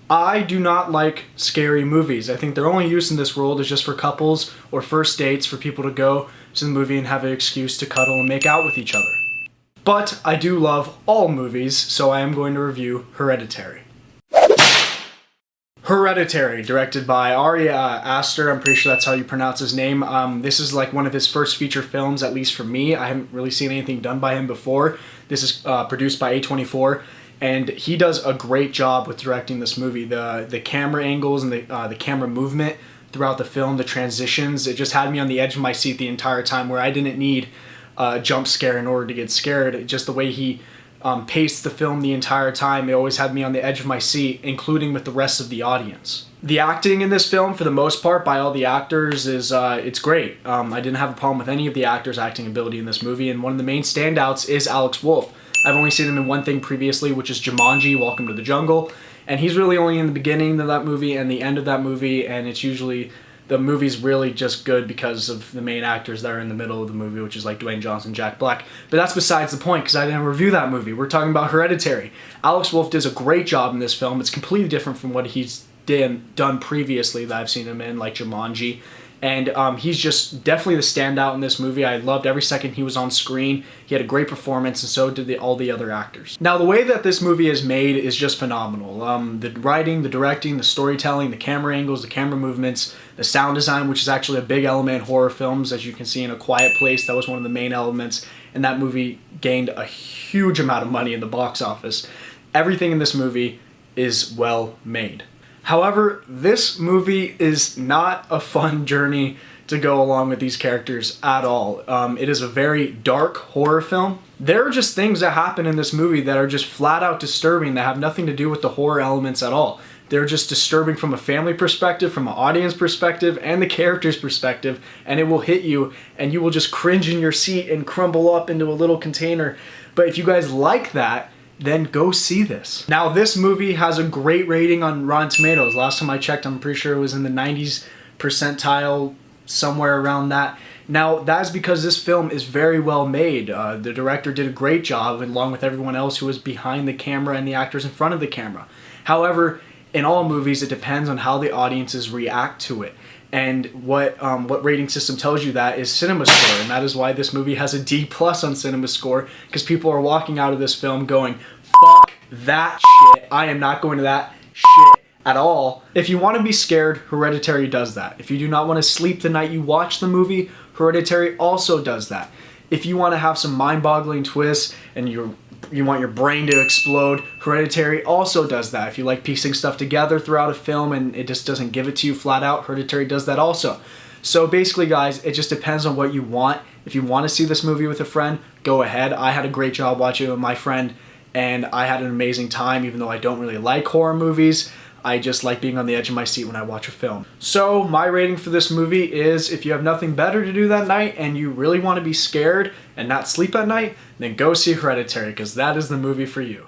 I do not like scary movies. I think their only use in this world is just for couples or first dates for people to go to the movie and have an excuse to cuddle and make out with each other. But I do love all movies, so I am going to review Hereditary. Hereditary, directed by Ari Aster, I'm pretty sure that's how you pronounce his name. This is like one of his first feature films, at least for me. I haven't really seen anything done by him before. This is produced by A24, and he does a great job with directing this movie. The camera angles and the camera movement throughout the film, the transitions, it just had me on the edge of my seat the entire time, where I didn't need a jump scare in order to get scared. Just the way he paced the film the entire time, it always had me on the edge of my seat, including with the rest of the audience. The acting in this film, for the most part, by all the actors, is it's great. I didn't have a problem with any of the actors' acting ability in this movie, and one of the main standouts is Alex Wolff. I've only seen him in one thing previously, which is Jumanji, Welcome to the Jungle, and he's really only in the beginning of that movie and the end of that movie, and it's usually, the movie's really just good because of the main actors that are in the middle of the movie, which is like Dwayne Johnson, Jack Black. But that's besides the point, because I didn't review that movie. We're talking about Hereditary. Alex Wolff does a great job in this film. It's completely different from what he's done previously that I've seen him in, like Jumanji. And he's just definitely the standout in this movie. I loved every second he was on screen. He had a great performance, and so did all the other actors. Now, the way that this movie is made is just phenomenal. The writing, the directing, the storytelling, the camera angles, the camera movements, the sound design, which is actually a big element in horror films, as you can see in A Quiet Place. That was one of the main elements, and that movie gained a huge amount of money in the box office. Everything in this movie is well made. However, this movie is not a fun journey to go along with these characters at all. It is a very dark horror film. There are just things that happen in this movie that are just flat out disturbing, that have nothing to do with the horror elements at all. They're just disturbing from a family perspective, from an audience perspective, and the character's perspective, and it will hit you, and you will just cringe in your seat and crumble up into a little container. But if you guys like that, then go see this. Now, this movie has a great rating on Rotten Tomatoes. Last time I checked, I'm pretty sure it was in the 90s percentile, somewhere around that. Now, that is because this film is very well made. The director did a great job, along with everyone else who was behind the camera and the actors in front of the camera. However, in all movies, it depends on how the audiences react to it. And what rating system tells you that is CinemaScore, and that is why this movie has a D+ on CinemaScore, because people are walking out of this film going, fuck that shit, I am not going to that shit at all. If you want to be scared, Hereditary does that. If you do not want to sleep the night you watch the movie, Hereditary also does that. If you want to have some mind-boggling twists and you want your brain to explode, Hereditary also does that. If you like piecing stuff together throughout a film and it just doesn't give it to you flat out, Hereditary does that also. So basically, guys, it just depends on what you want. If you want to see this movie with a friend, go ahead. I had a great job watching it with my friend, and I had an amazing time, even though I don't really like horror movies. I just like being on the edge of my seat when I watch a film. So my rating for this movie is, if you have nothing better to do that night and you really want to be scared and not sleep at night, then go see Hereditary, because that is the movie for you.